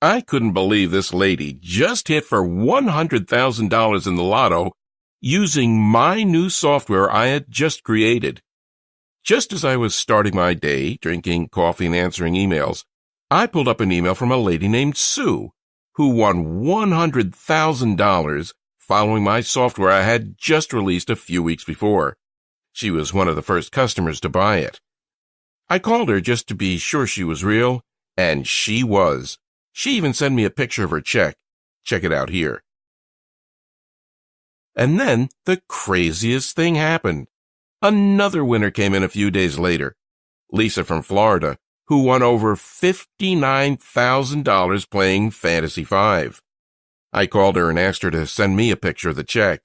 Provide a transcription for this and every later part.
I couldn't believe this lady just hit for $100,000 in the lotto using my new software I had just created. Just as I was starting my day, drinking coffee and answering emails, I pulled up an email from a lady named Sue, who won $100,000 following my software I had just released a few weeks before. She was one of the first customers to buy it. I called her just to be sure she was real, and she was. She even sent me a picture of her check. Check it out here. And then the craziest thing happened. Another winner came in a few days later, Lisa from Florida, who won over $59,000 playing Fantasy 5. I called her and asked her to send me a picture of the check.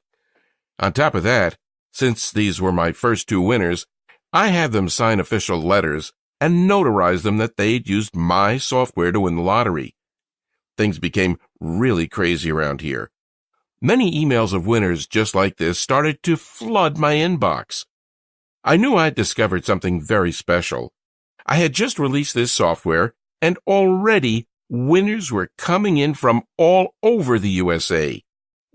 On top of that, since these were my first two winners, I had them sign official letters and notarize them that they'd used my software to win the lottery. Things became really crazy around here. Many emails of winners just like this started to flood my inbox. I knew I'd discovered something very special. I had just released this software, and already winners were coming in from all over the USA.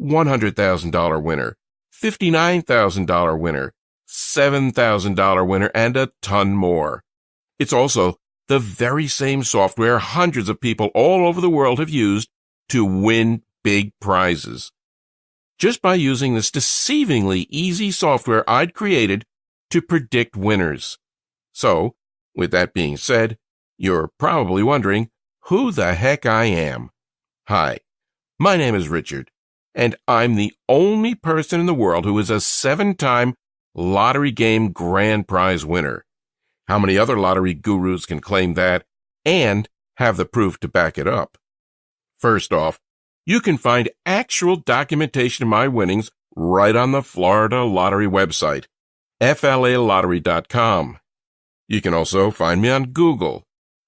$100,000 winner, $59,000 winner, $7,000 winner, and a ton more. It's also the very same software hundreds of people all over the world have used to win big prizes. Just by using this deceivingly easy software I'd created to predict winners. So, with that being said, you're probably wondering who the heck I am. Hi, my name is Richard, and I'm the only person in the world who is a 7-time lottery game grand prize winner. How many other lottery gurus can claim that and have the proof to back it up? First off, you can find actual documentation of my winnings right on the Florida Lottery website, flalottery.com. You can also find me on Google.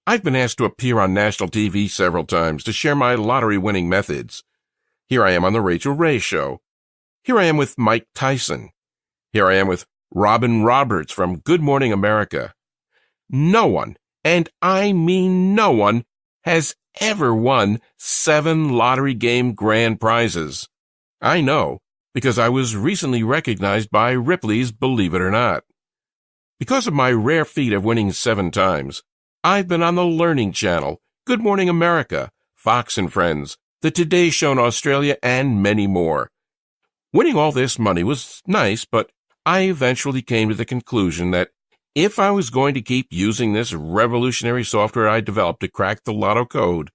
I've been asked to appear on national TV several times to share my lottery winning methods. Here I am on The Rachel Ray Show. Here I am with Mike Tyson. Here I am with Robin Roberts from Good Morning America. No one, and I mean no one, has ever won 7 lottery game grand prizes. I know, because I was recently recognized by Ripley's Believe It or Not. Because of my rare feat of winning 7 times, I've been on the Learning Channel, Good Morning America, Fox and Friends, The Today Show in Australia, and many more. Winning all this money was nice, but I eventually came to the conclusion that if I was going to keep using this revolutionary software I developed to crack the lotto code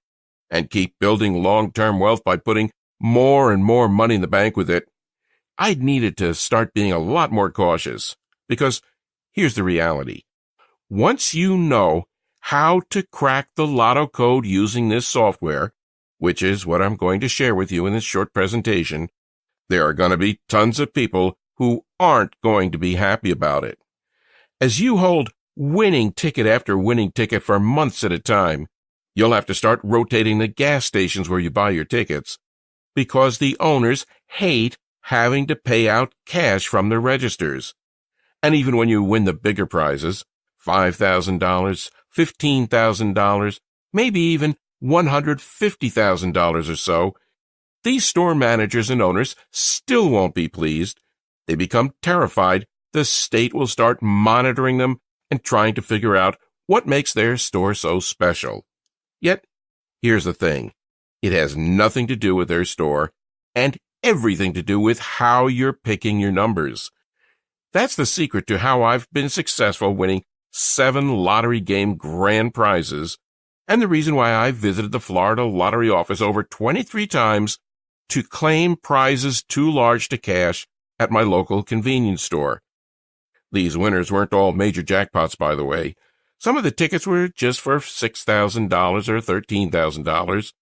and keep building long-term wealth by putting more and more money in the bank with it, I'd needed to start being a lot more cautious. Because here's the reality. Once you know how to crack the lotto code using this software, which is what I'm going to share with you in this short presentation, there are going to be tons of people who aren't going to be happy about it. As you hold winning ticket after winning ticket for months at a time, you'll have to start rotating the gas stations where you buy your tickets, because the owners hate having to pay out cash from their registers. And even when you win the bigger prizes, $5,000, $15,000, maybe even $150,000 or so, these store managers and owners still won't be pleased. They become terrified the state will start monitoring them and trying to figure out what makes their store so special. Yet, here's the thing. It has nothing to do with their store and everything to do with how you're picking your numbers. That's the secret to how I've been successful winning 7 lottery game grand prizes, and the reason why I visited the Florida Lottery office over 23 times to claim prizes too large to cash at my local convenience store. These winners weren't all major jackpots, by the way. Some of the tickets were just for $6,000 or $13,000.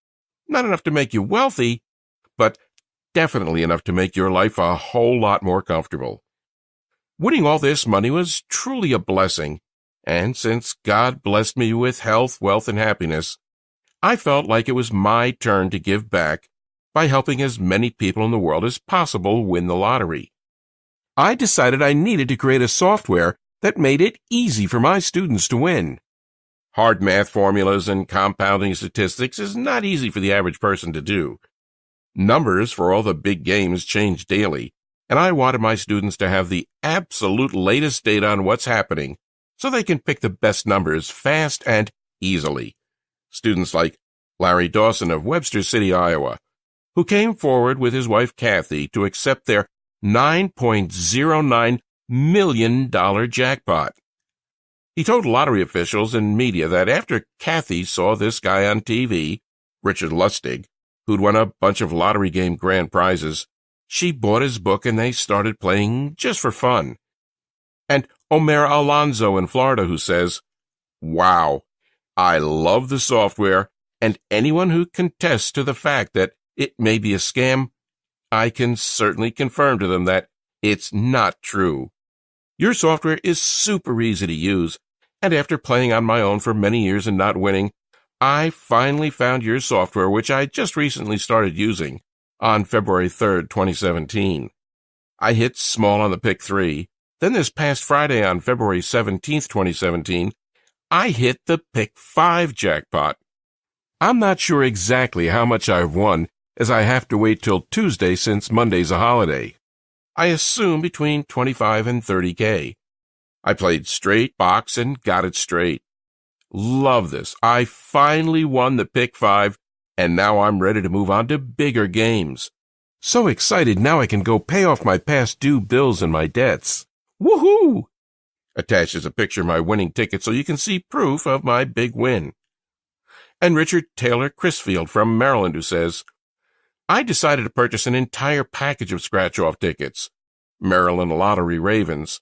Not enough to make you wealthy, but definitely enough to make your life a whole lot more comfortable. Winning all this money was truly a blessing, and since God blessed me with health, wealth, and happiness, I felt like it was my turn to give back by helping as many people in the world as possible win the lottery. I decided I needed to create a software that made it easy for my students to win. Hard math formulas and compounding statistics is not easy for the average person to do. Numbers for all the big games change daily, and I wanted my students to have the absolute latest data on what's happening so they can pick the best numbers fast and easily. Students like Larry Dawson of Webster City, Iowa, who came forward with his wife Kathy to accept their $9.09 million jackpot. He told lottery officials and media that after Kathy saw this guy on TV, Richard Lustig, who'd won a bunch of lottery game grand prizes, she bought his book and they started playing just for fun. And Omer Alonzo in Florida, who says, "Wow, I love the software, and anyone who contests to the fact that it may be a scam, I can certainly confirm to them that it's not true. Your software is super easy to use, and after playing on my own for many years and not winning, I finally found your software, which I just recently started using, on February 3rd, 2017. I hit small on the pick 3. Then this past Friday on February 17th, 2017, I hit the pick 5 jackpot. I'm not sure exactly how much I've won, as I have to wait till Tuesday since Monday's a holiday. I assume between 25 and 30K. I played straight box and got it straight. Love this. I finally won the pick 5, and now I'm ready to move on to bigger games. So excited now I can go pay off my past due bills and my debts. Woohoo! Attached is a picture of my winning ticket so you can see proof of my big win. And Richard Taylor Crisfield from Maryland, who says, I decided to purchase an entire package of scratch-off tickets, Maryland Lottery Ravens.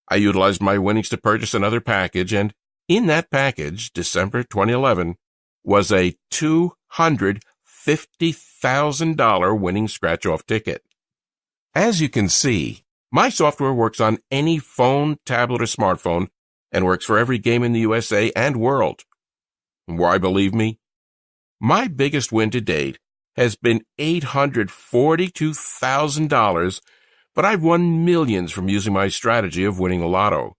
I utilized my winnings to purchase another package, and in that package, December 2011, was a $250,000 winning scratch-off ticket. As you can see, my software works on any phone, tablet, or smartphone and works for every game in the USA and world. Why believe me? My biggest win to date has been $842,000, but I've won millions from using my strategy of winning the lotto.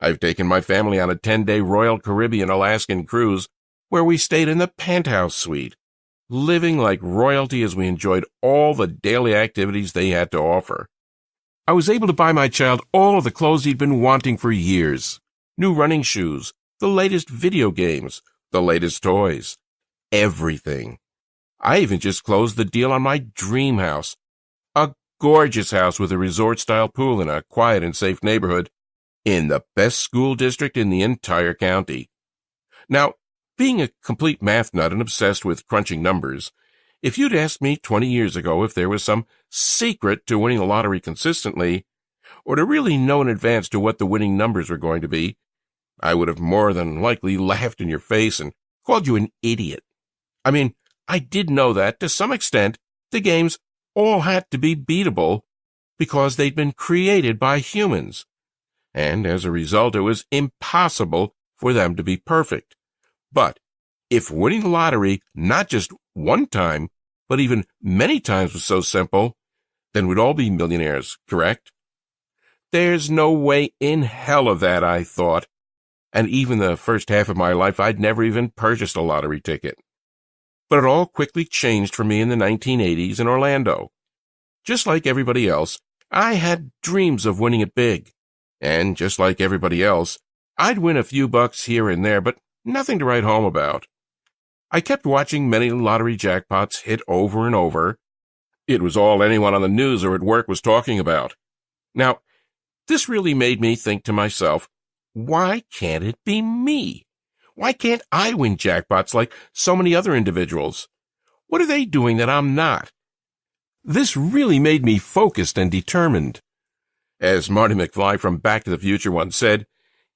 I've taken my family on a 10-day Royal Caribbean Alaskan cruise where we stayed in the penthouse suite, living like royalty as we enjoyed all the daily activities they had to offer. I was able to buy my child all of the clothes he'd been wanting for years, new running shoes, the latest video games, the latest toys, everything. I even just closed the deal on my dream house, a gorgeous house with a resort-style pool in a quiet and safe neighborhood in the best school district in the entire county. Now, being a complete math nut and obsessed with crunching numbers, if you'd asked me 20 years ago if there was some secret to winning the lottery consistently, or to really know in advance to what the winning numbers were going to be, I would have more than likely laughed in your face and called you an idiot. I mean, I did know that, to some extent, the games all had to be beatable because they'd been created by humans, and as a result, it was impossible for them to be perfect. But if winning the lottery not just one time, but even many times was so simple, then we'd all be millionaires, correct? There's no way in hell of that, I thought. And even the first half of my life, I'd never even purchased a lottery ticket. But it all quickly changed for me in the 1980s in Orlando. Just like everybody else, I had dreams of winning it big. And just like everybody else, I'd win a few bucks here and there, but nothing to write home about. I kept watching many lottery jackpots hit over and over. It was all anyone on the news or at work was talking about. Now, this really made me think to myself, why can't it be me? Why can't I win jackpots like so many other individuals? What are they doing that I'm not? This really made me focused and determined. As Marty McFly from Back to the Future once said,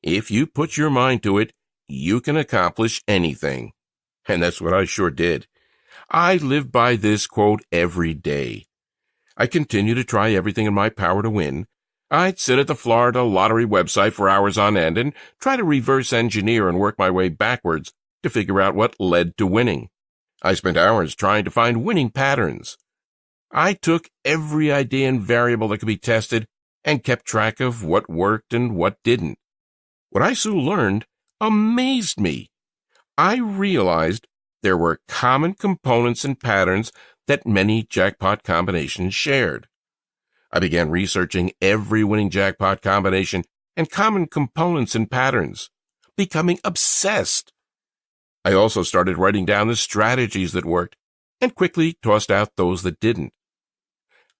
if you put your mind to it, you can accomplish anything. And that's what I sure did. I live by this quote every day. I continue to try everything in my power to win. I'd sit at the Florida Lottery website for hours on end and try to reverse engineer and work my way backwards to figure out what led to winning. I spent hours trying to find winning patterns. I took every idea and variable that could be tested and kept track of what worked and what didn't. What I soon learned amazed me. I realized there were common components and patterns that many jackpot combinations shared. I began researching every winning jackpot combination and common components and patterns, becoming obsessed. I also started writing down the strategies that worked and quickly tossed out those that didn't.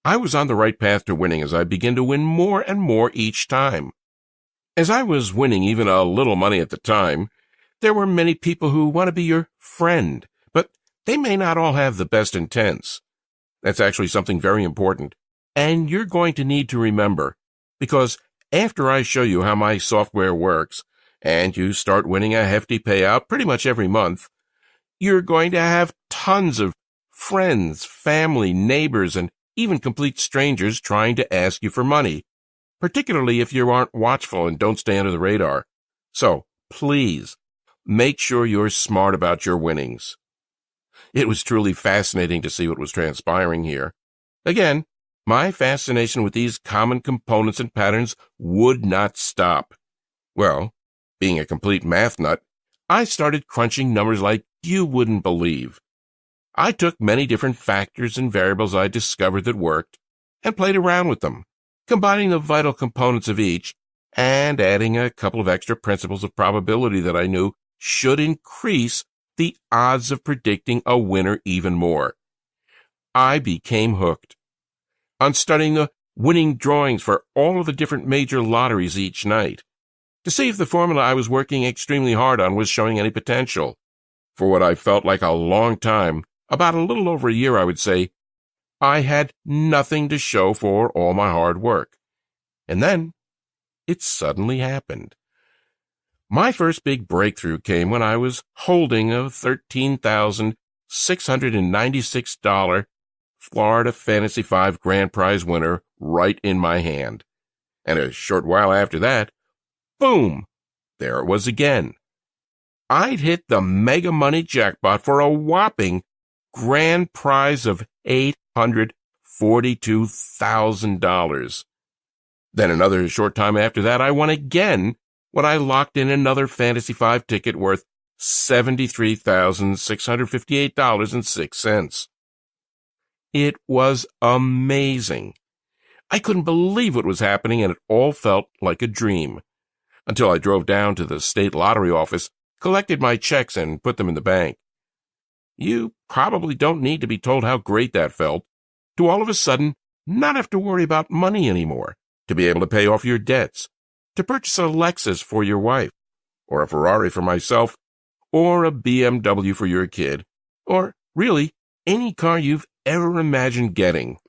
I was on the right path to winning as I began to win more and more each time. As I was winning even a little money at the time, there were many people who want to be your friend, but they may not all have the best intents. That's actually something very important, and you're going to need to remember, because after I show you how my software works, and you start winning a hefty payout pretty much every month, you're going to have tons of friends, family, neighbors, and even complete strangers trying to ask you for money, particularly if you aren't watchful and don't stay under the radar. So, please, make sure you're smart about your winnings. It was truly fascinating to see what was transpiring here. Again, my fascination with these common components and patterns would not stop. Well, being a complete math nut, I started crunching numbers like you wouldn't believe. I took many different factors and variables I discovered that worked and played around with them, combining the vital components of each and adding a couple of extra principles of probability that I knew should increase the odds of predicting a winner even more. I became hooked on studying the winning drawings for all of the different major lotteries each night to see if the formula I was working extremely hard on was showing any potential. For what I felt like a long time, about a little over a year, I would say, I had nothing to show for all my hard work. And then it suddenly happened. My first big breakthrough came when I was holding a $13,696 Florida Fantasy 5 grand prize winner right in my hand. And a short while after that, boom, there it was again. I'd hit the mega money jackpot for a whopping grand prize of $842,000. Then another short time after that, I won again when I locked in another Fantasy 5 ticket worth $73,658.06. It was amazing. I couldn't believe what was happening, and it all felt like a dream. Until I drove down to the state lottery office, collected my checks, and put them in the bank. You probably don't need to be told how great that felt, to all of a sudden not have to worry about money anymore, to be able to pay off your debts, to purchase a Lexus for your wife, or a Ferrari for myself, or a BMW for your kid, or really any car you've ever imagined getting.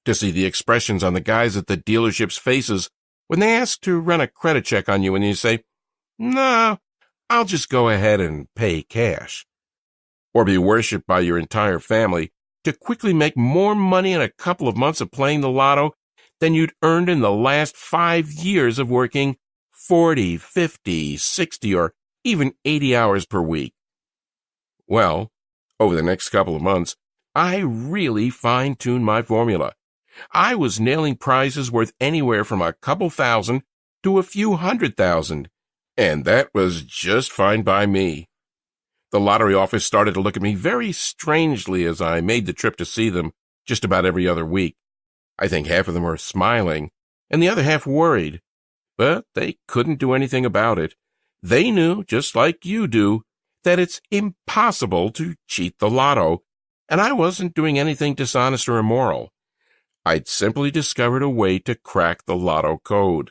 To see the expressions on the guys at the dealership's faces when they ask to run a credit check on you and you say, "No, I'll just go ahead and pay cash." Or be worshipped by your entire family to quickly make more money in a couple of months of playing the lotto than you'd earned in the last 5 years of working 40, 50, 60, or even 80 hours per week. Well, over the next couple of months, I really fine-tuned my formula. I was nailing prizes worth anywhere from a couple thousand to a few $100,000, and that was just fine by me. The lottery office started to look at me very strangely as I made the trip to see them just about every other week. I think half of them were smiling, and the other half worried. But they couldn't do anything about it. They knew, just like you do, that it's impossible to cheat the lotto, and I wasn't doing anything dishonest or immoral. I'd simply discovered a way to crack the lotto code.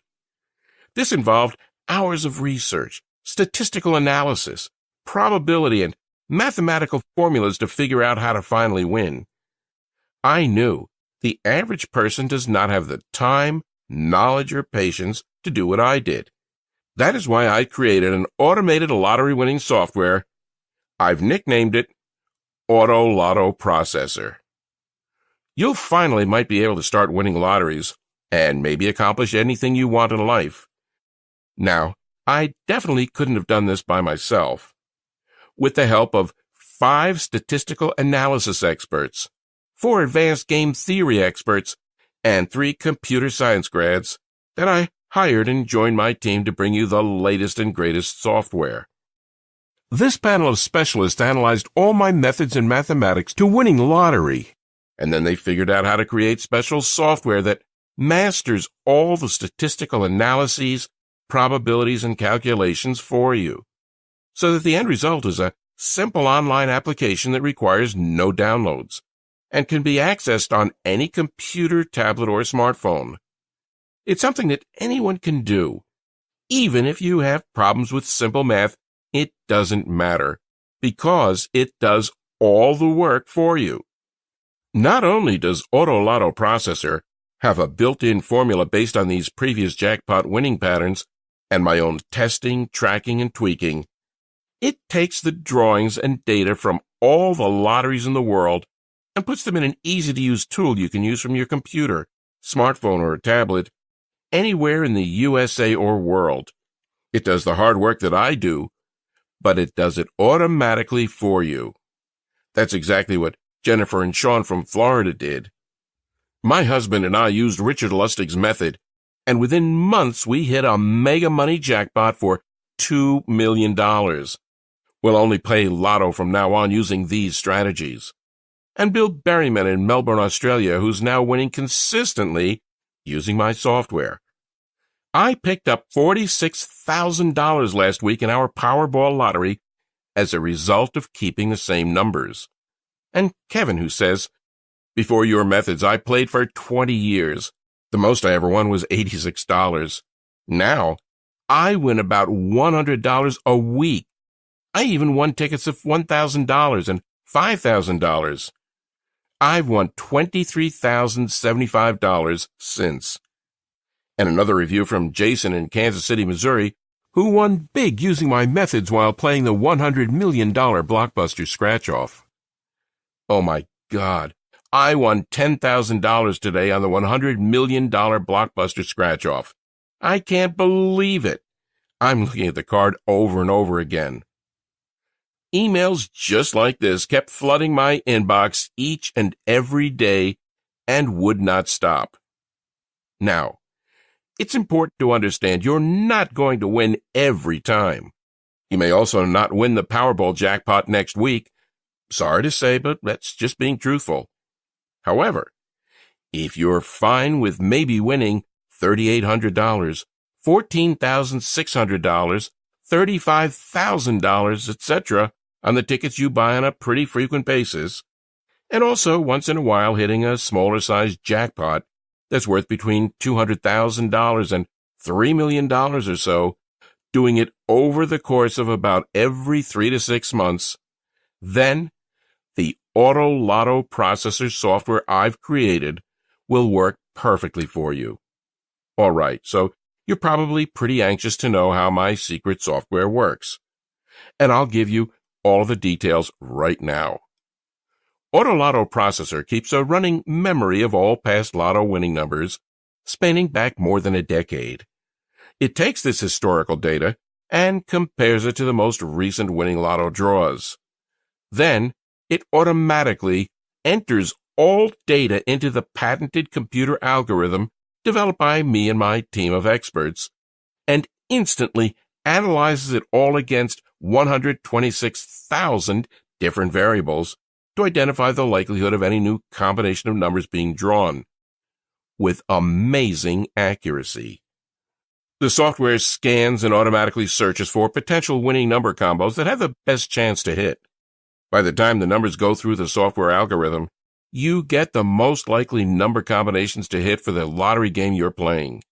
This involved hours of research, statistical analysis, probability, and mathematical formulas to figure out how to finally win. I knew the average person does not have the time, knowledge, or patience to do what I did. That is why I created an automated lottery-winning software. I've nicknamed it AutoLotto Processor. You'll finally might be able to start winning lotteries and maybe accomplish anything you want in life. Now, I definitely couldn't have done this by myself. With the help of 5 statistical analysis experts, 4 advanced game theory experts, and 3 computer science grads that I hired and joined my team to bring you the latest and greatest software. This panel of specialists analyzed all my methods in mathematics to winning the lottery, and then they figured out how to create special software that masters all the statistical analyses, probabilities, and calculations for you, so that the end result is a simple online application that requires no downloads and can be accessed on any computer, tablet, or smartphone. It's something that anyone can do. Even if you have problems with simple math, it doesn't matter, because it does all the work for you. Not only does AutoLotto Processor have a built-in formula based on these previous jackpot winning patterns and my own testing, tracking, and tweaking, it takes the drawings and data from all the lotteries in the world and puts them in an easy-to-use tool you can use from your computer, smartphone, or tablet anywhere in the USA or world. It does the hard work that I do, but it does it automatically for you. That's exactly what Jennifer and Sean from Florida did. My husband and I used Richard Lustig's method, and within months we hit a mega money jackpot for $2 million. We'll only play Lotto from now on using these strategies. And Bill Berryman in Melbourne, Australia, who's now winning consistently using my software. I picked up $46,000 last week in our Powerball lottery as a result of keeping the same numbers. And Kevin, who says, before your methods, I played for 20 years. The most I ever won was $86. Now, I win about $100 a week. I even won tickets of $1,000 and $5,000. I've won $23,075 since. And another review from Jason in Kansas City, Missouri, who won big using my methods while playing the $100 million blockbuster scratch-off. Oh my God, I won $10,000 today on the $100 million blockbuster scratch-off. I can't believe it. I'm looking at the card over and over again. Emails just like this kept flooding my inbox each and every day and would not stop. Now, it's important to understand you're not going to win every time. You may also not win the Powerball jackpot next week. Sorry to say, but that's just being truthful. However, if you're fine with maybe winning $3,800, $14,600, $35,000, etc., on the tickets you buy on a pretty frequent basis, and also once in a while hitting a smaller-sized jackpot that's worth between $200,000 and $3 million or so, doing it over the course of about every 3 to 6 months, then the AutoLotto Processor software I've created will work perfectly for you. All right, so you're probably pretty anxious to know how my secret software works, and I'll give you all the details right now. AutoLotto Processor keeps a running memory of all past Lotto winning numbers, spanning back more than a decade. It takes this historical data and compares it to the most recent winning Lotto draws. Then, it automatically enters all data into the patented computer algorithm developed by me and my team of experts, and instantly analyzes it all against 126,000 different variables to identify the likelihood of any new combination of numbers being drawn, with amazing accuracy. The software scans and automatically searches for potential winning number combos that have the best chance to hit. By the time the numbers go through the software algorithm, you get the most likely number combinations to hit for the lottery game you're playing.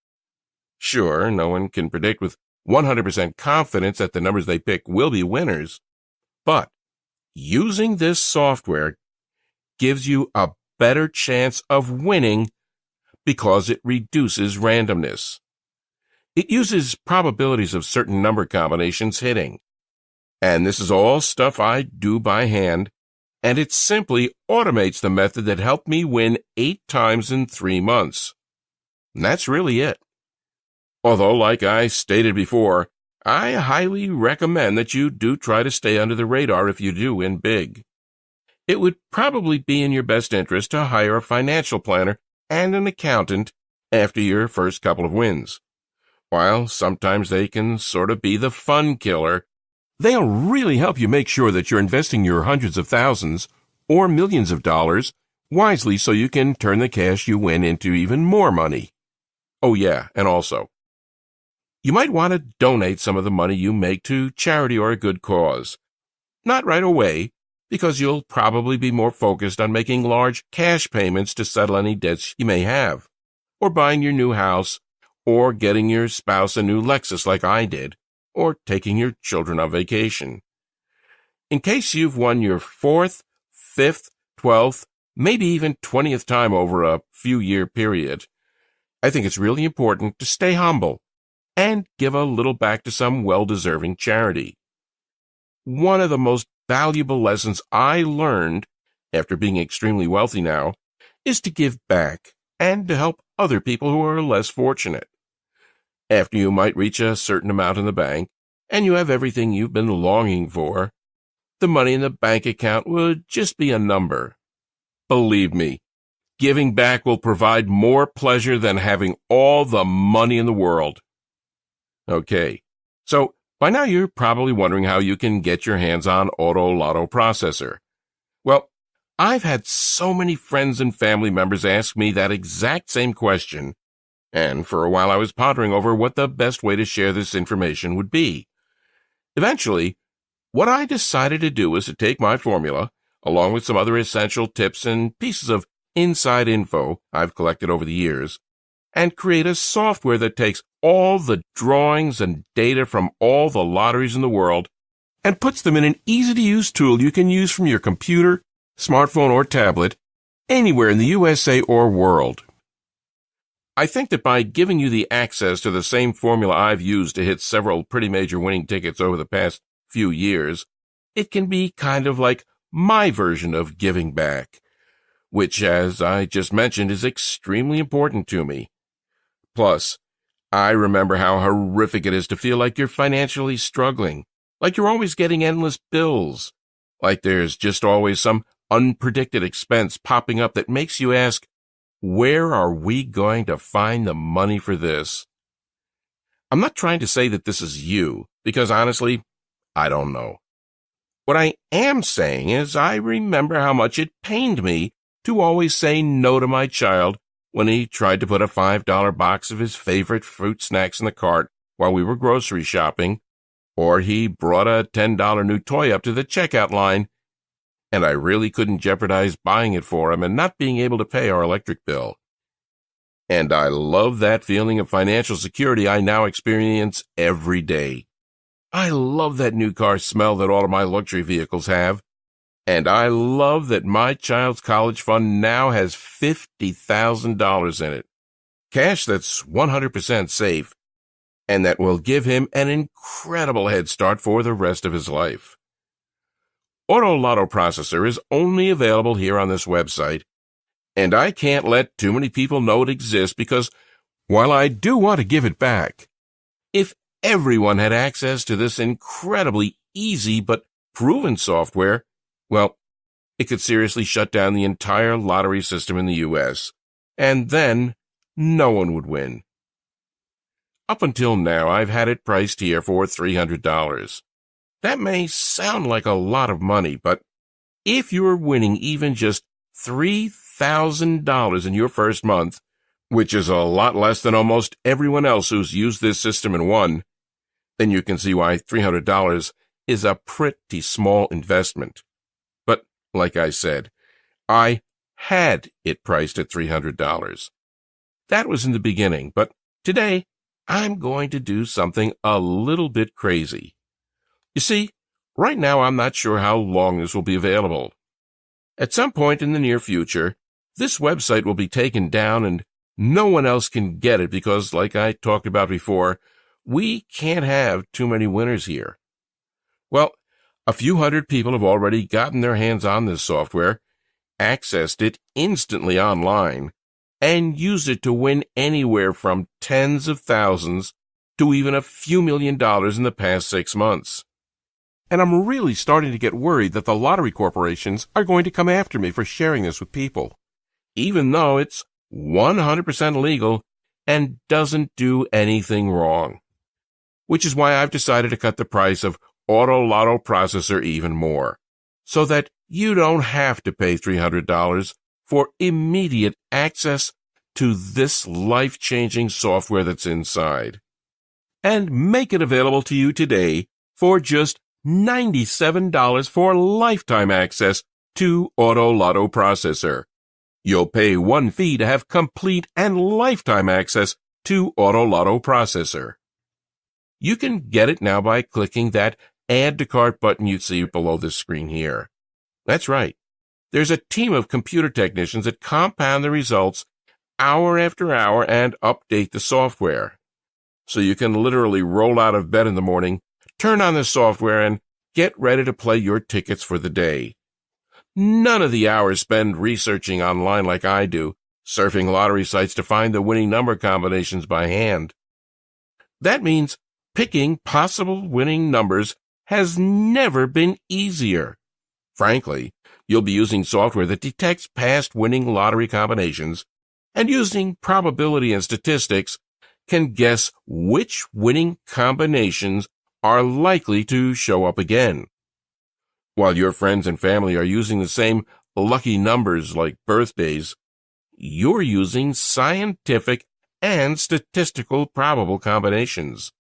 Sure, no one can predict with 100% confidence that the numbers they pick will be winners, but using this software gives you a better chance of winning because it reduces randomness. It uses probabilities of certain number combinations hitting. And this is all stuff I do by hand, and it simply automates the method that helped me win 8 times in 3 months. And that's really it. Although, like I stated before, I highly recommend that you do try to stay under the radar if you do win big. It would probably be in your best interest to hire a financial planner and an accountant after your first couple of wins. While sometimes they can sort of be the fun killer, They'll really help you make sure that you're investing your hundreds of thousands or millions of dollars wisely so you can turn the cash you win into even more money. Oh yeah, and also, you might want to donate some of the money you make to charity or a good cause. Not right away, because you'll probably be more focused on making large cash payments to settle any debts you may have, or buying your new house, or getting your spouse a new Lexus like I did, or taking your children on vacation. In case you've won your 4th, 5th, 12th, maybe even 20th time over a few-year period, I think it's really important to stay humble and give a little back to some well-deserving charity. One of the most valuable lessons I learned, after being extremely wealthy now, is to give back and to help other people who are less fortunate. After you might reach a certain amount in the bank, and you have everything you've been longing for, the money in the bank account would just be a number. Believe me, giving back will provide more pleasure than having all the money in the world. Okay, so by now you're probably wondering how you can get your hands on AutoLotto Processor. Well, I've had so many friends and family members ask me that exact same question, and for a while I was pondering over what the best way to share this information would be. Eventually, what I decided to do was to take my formula, along with some other essential tips and pieces of inside info I've collected over the years, and create a software that takes all the drawings and data from all the lotteries in the world and puts them in an easy-to-use tool you can use from your computer, smartphone, or tablet anywhere in the USA or world. I think that by giving you the access to the same formula I've used to hit several pretty major winning tickets over the past few years, it can be kind of like my version of giving back, which, as I just mentioned, is extremely important to me. Plus, I remember how horrific it is to feel like you're financially struggling, like you're always getting endless bills, like there's just always some unpredicted expense popping up that makes you ask, where are we going to find the money for this? I'm not trying to say that this is you, because honestly, I don't know. What I am saying is I remember how much it pained me to always say no to my child when he tried to put a $5 box of his favorite fruit snacks in the cart while we were grocery shopping, or he brought a $10 new toy up to the checkout line, and I really couldn't jeopardize buying it for him and not being able to pay our electric bill. And I love that feeling of financial security I now experience every day. I love that new car smell that all of my luxury vehicles have. And I love that my child's college fund now has $50,000 in it. Cash that's 100% safe, and that will give him an incredible head start for the rest of his life. AutoLotto Processor is only available here on this website, and I can't let too many people know it exists because, while I do want to give it back, if everyone had access to this incredibly easy but proven software, well, it could seriously shut down the entire lottery system in the U.S., and then no one would win. Up until now, I've had it priced here for $300. That may sound like a lot of money, but if you're winning even just $3,000 in your first month, which is a lot less than almost everyone else who's used this system and won, then you can see why $300 is a pretty small investment. But, like I said, I had it priced at $300. That was in the beginning, but today I'm going to do something a little bit crazy. You see, right now I'm not sure how long this will be available. At some point in the near future, this website will be taken down and no one else can get it because, like I talked about before, we can't have too many winners here. Well, a few hundred people have already gotten their hands on this software, accessed it instantly online, and used it to win anywhere from tens of thousands to even a few $1 million in the past 6 months. And I'm really starting to get worried that the lottery corporations are going to come after me for sharing this with people, even though it's 100% legal and doesn't do anything wrong. Which is why I've decided to cut the price of AutoLotto Processor even more, so that you don't have to pay $300 for immediate access to this life-changing software that's inside. And make it available to you today for just $97 for lifetime access to AutoLotto Processor. You'll pay one fee to have complete and lifetime access to AutoLotto Processor. You can get it now by clicking that Add to Cart button you see below this screen here. That's right. There's a team of computer technicians that compound the results hour after hour and update the software. So you can literally roll out of bed in the morning, turn on the software, and get ready to play your tickets for the day. None of the hours spent researching online like I do, surfing lottery sites to find the winning number combinations by hand. That means picking possible winning numbers has never been easier. Frankly, you'll be using software that detects past winning lottery combinations and using probability and statistics can guess which winning combinations are likely to show up again. While your friends and family are using the same lucky numbers like birthdays, you're using scientific and statistical probable combinations.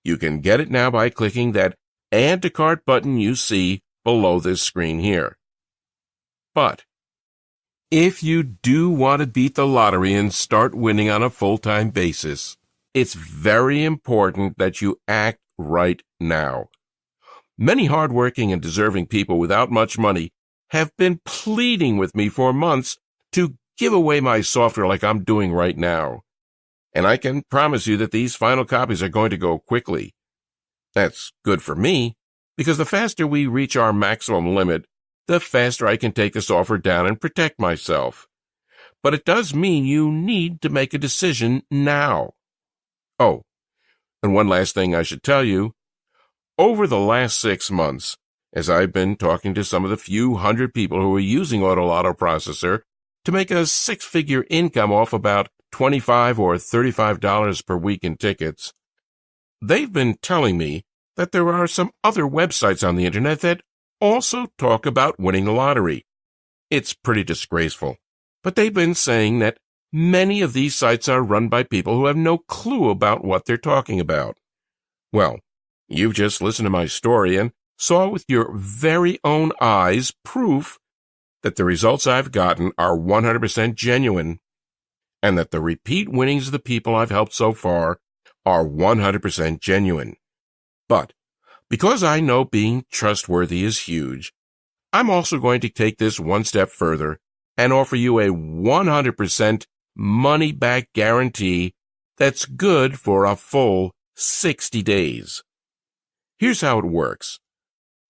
You can get it now by clicking that Add to Cart button you see below this screen here. But if you do want to beat the lottery and start winning on a full-time basis, it's very important that you act right now. Many hardworking and deserving people without much money have been pleading with me for months to give away my software like I'm doing right now. And I can promise you that these final copies are going to go quickly. That's good for me, because the faster we reach our maximum limit, the faster I can take the software down and protect myself. But it does mean you need to make a decision now. Oh, and one last thing I should tell you. Over the last 6 months, as I've been talking to some of the few hundred people who are using AutoLotto Processor to make a six-figure income off about $25 or $35 per week in tickets, they've been telling me that there are some other websites on the internet that also talk about winning the lottery. It's pretty disgraceful, but they've been saying that many of these sites are run by people who have no clue about what they're talking about. Well, you've just listened to my story and saw with your very own eyes proof that the results I've gotten are 100% genuine, and that the repeat winnings of the people I've helped so far are 100% genuine. But because I know being trustworthy is huge, I'm also going to take this one step further and offer you a 100% money-back guarantee that's good for a full 60 days. Here's how it works.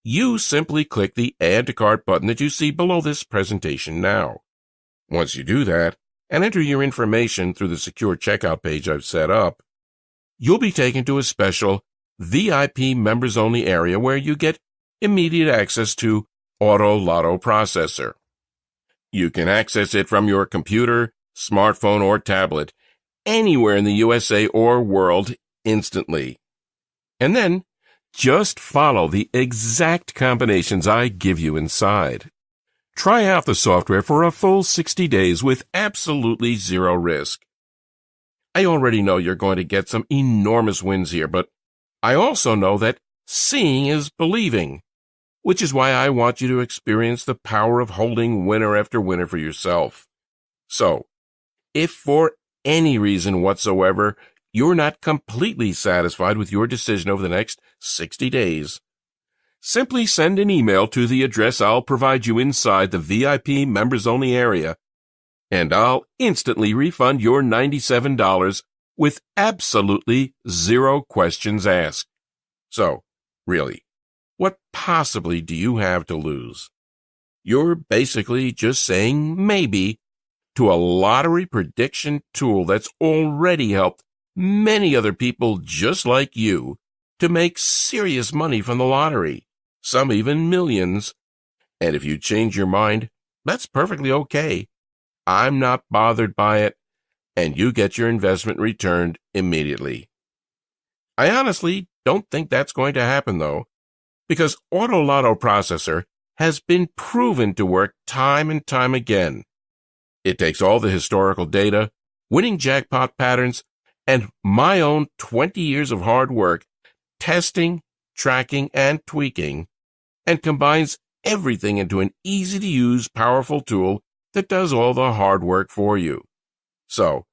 You simply click the Add to Cart button that you see below this presentation now. Once you do that, and enter your information through the secure checkout page I've set up, you'll be taken to a special VIP members-only area where you get immediate access to AutoLotto Processor. You can access it from your computer, smartphone, or tablet, anywhere in the USA or world instantly. And then, just follow the exact combinations I give you inside. Try out the software for a full 60 days with absolutely zero risk. I already know you're going to get some enormous wins here, but I also know that seeing is believing, which is why I want you to experience the power of holding winner after winner for yourself. So, if for any reason whatsoever you're not completely satisfied with your decision over the next 60 days, simply send an email to the address I'll provide you inside the VIP members-only area, and I'll instantly refund your $97 with absolutely zero questions asked. So, really, what possibly do you have to lose? You're basically just saying maybe to a lottery prediction tool that's already helped many other people just like you to make serious money from the lottery, some even millions. And if you change your mind, that's perfectly okay. I'm not bothered by it, and you get your investment returned immediately. I honestly don't think that's going to happen, though, because AutoLotto Processor has been proven to work time and time again. It takes all the historical data, winning jackpot patterns, and my own 20 years of hard work testing, tracking, and tweaking, and combines everything into an easy-to-use, powerful tool that does all the hard work for you. So,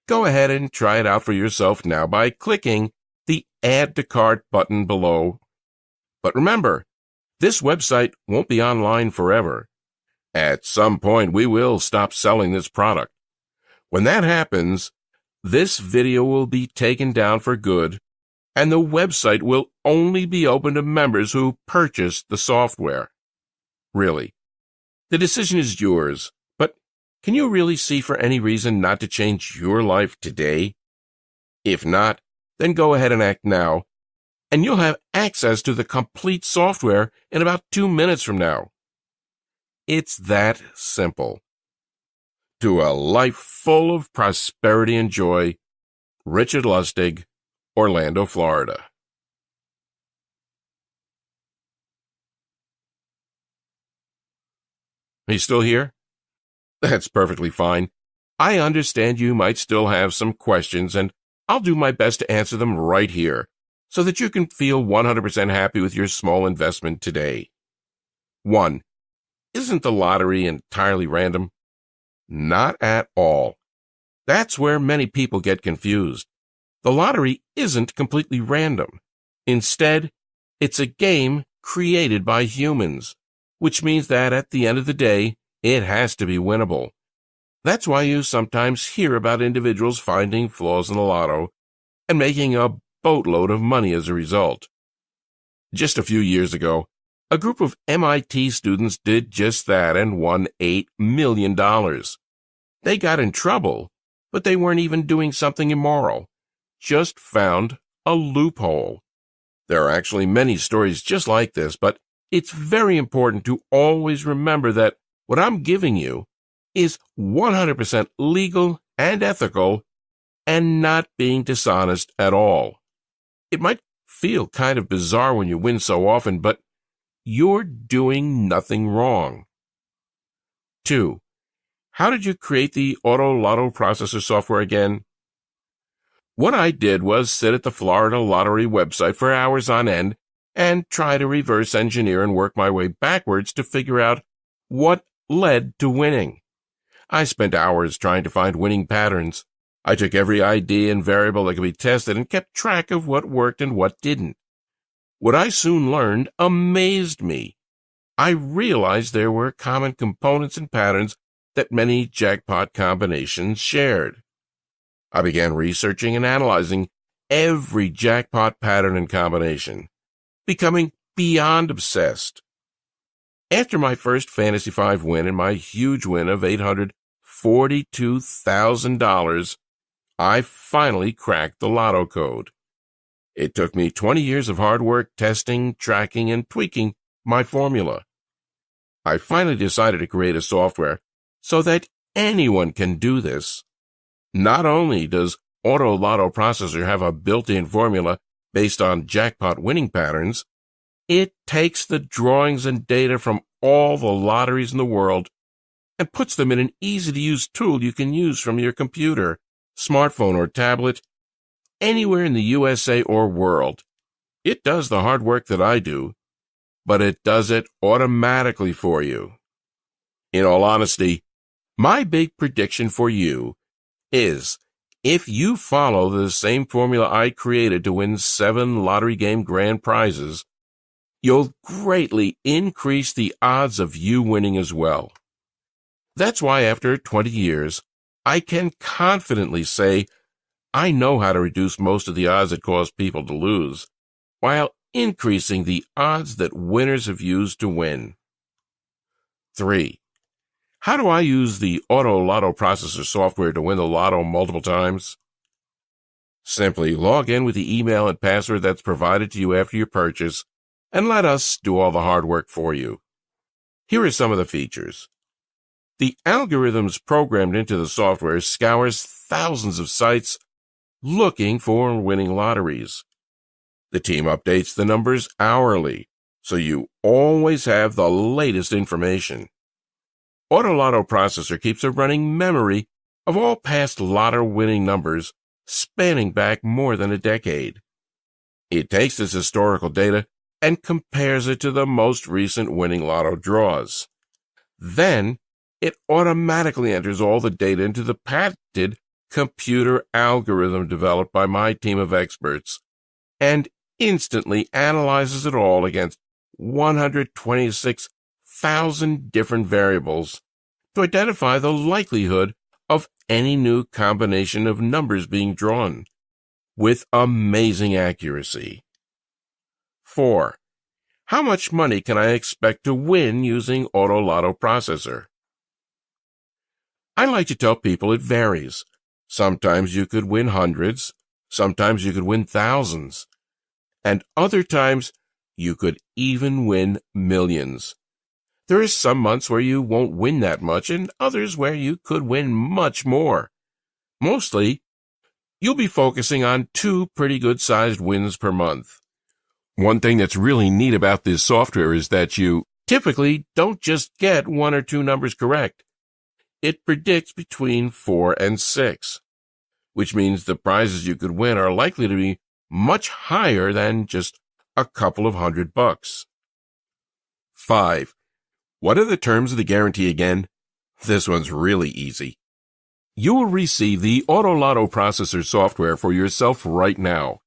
go ahead and try it out for yourself now by clicking the Add to Cart button below. But remember, this website won't be online forever. At some point, we will stop selling this product. When that happens, this video will be taken down for good, and the website will only be open to members who purchased the software. Really, the decision is yours, but can you really see for any reason not to change your life today? If not, then go ahead and act now, and you'll have access to the complete software in about 2 minutes from now. It's that simple. To a life full of prosperity and joy, Richard Lustig, Orlando, Florida. Are you still here? That's perfectly fine. I understand you might still have some questions, and I'll do my best to answer them right here, so that you can feel 100% happy with your small investment today. 1. Isn't the lottery entirely random? Not at all. That's where many people get confused. The lottery isn't completely random. Instead, it's a game created by humans, which means that at the end of the day, it has to be winnable. That's why you sometimes hear about individuals finding flaws in the lotto and making a boatload of money as a result. Just a few years ago, a group of MIT students did just that and won $8 million. They got in trouble, but they weren't even doing something immoral. Just found a loophole. There are actually many stories just like this, but it's very important to always remember that what I'm giving you is 100% legal and ethical and not being dishonest at all. It might feel kind of bizarre when you win so often, but you're doing nothing wrong. 2. How did you create the AutoLotto Processor software again? What I did was sit at the Florida Lottery website for hours on end and try to reverse engineer and work my way backwards to figure out what led to winning. I spent hours trying to find winning patterns. I took every idea and variable that could be tested and kept track of what worked and what didn't. What I soon learned amazed me. I realized there were common components and patterns that many jackpot combinations shared. I began researching and analyzing every jackpot pattern and combination, becoming beyond obsessed. After my first Fantasy 5 win and my huge win of $842,000, I finally cracked the lotto code. It took me 20 years of hard work testing, tracking, and tweaking my formula. I finally decided to create a software so that anyone can do this. Not only does AutoLotto Processor have a built-in formula based on jackpot winning patterns, it takes the drawings and data from all the lotteries in the world and puts them in an easy-to-use tool you can use from your computer, smartphone, or tablet, anywhere in the USA or world. It does the hard work that I do, but it does it automatically for you. In all honesty, my big prediction for you is if you follow the same formula I created to win 7 lottery game grand prizes, you'll greatly increase the odds of you winning as well. That's why after 20 years, I can confidently say I know how to reduce most of the odds that cause people to lose, while increasing the odds that winners have used to win. 3. How do I use the AutoLotto Processor software to win the lotto multiple times? Simply log in with the email and password that's provided to you after your purchase, and let us do all the hard work for you. Here are some of the features. The algorithms programmed into the software scours thousands of sites looking for winning lotteries. The team updates the numbers hourly, so you always have the latest information. AutoLotto Processor keeps a running memory of all past lotto winning numbers spanning back more than a decade. It takes this historical data and compares it to the most recent winning lotto draws. Then, it automatically enters all the data into the patented computer algorithm developed by my team of experts and instantly analyzes it all against 126,000 different variables to identify the likelihood of any new combination of numbers being drawn, with amazing accuracy. 4. How much money can I expect to win using AutoLotto Processor? I like to tell people it varies. Sometimes you could win hundreds, sometimes you could win thousands, and other times you could even win millions. There are some months where you won't win that much and others where you could win much more. Mostly, you'll be focusing on 2 pretty good-sized wins per month. One thing that's really neat about this software is that you typically don't just get 1 or 2 numbers correct. It predicts between 4 and 6, which means the prizes you could win are likely to be much higher than just a couple of $100. 5. What are the terms of the guarantee again? This one's really easy. You will receive the AutoLotto Processor software for yourself right now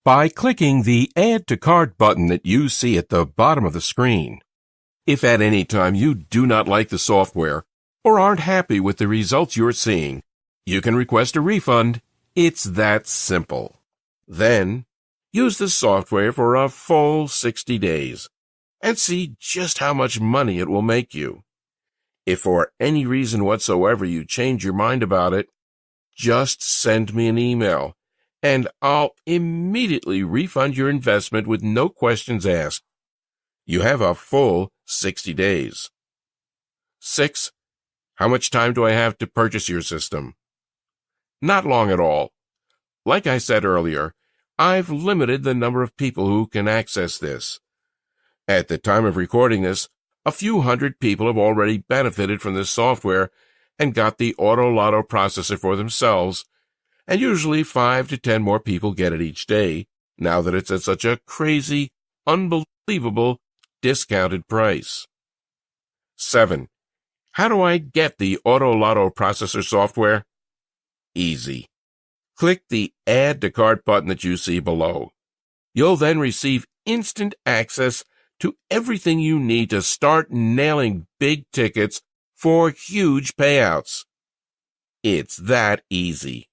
by clicking the Add to Cart button that you see at the bottom of the screen. If at any time you do not like the software or aren't happy with the results you're seeing, you can request a refund. It's that simple. Then, use the software for a full 60 days and see just how much money it will make you. If for any reason whatsoever you change your mind about it, just send me an email, and I'll immediately refund your investment with no questions asked. You have a full 60 days. 6. How much time do I have to purchase your system? Not long at all. Like I said earlier, I've limited the number of people who can access this. At the time of recording this, a few hundred people have already benefited from this software and got the AutoLotto Processor for themselves, and usually 5 to 10 more people get it each day, now that it's at such a crazy, unbelievable, discounted price. 7. How do I get the AutoLotto Processor software? Easy. Click the Add to Cart button that you see below. You'll then receive instant access to everything you need to start nailing big tickets for huge payouts. It's that easy.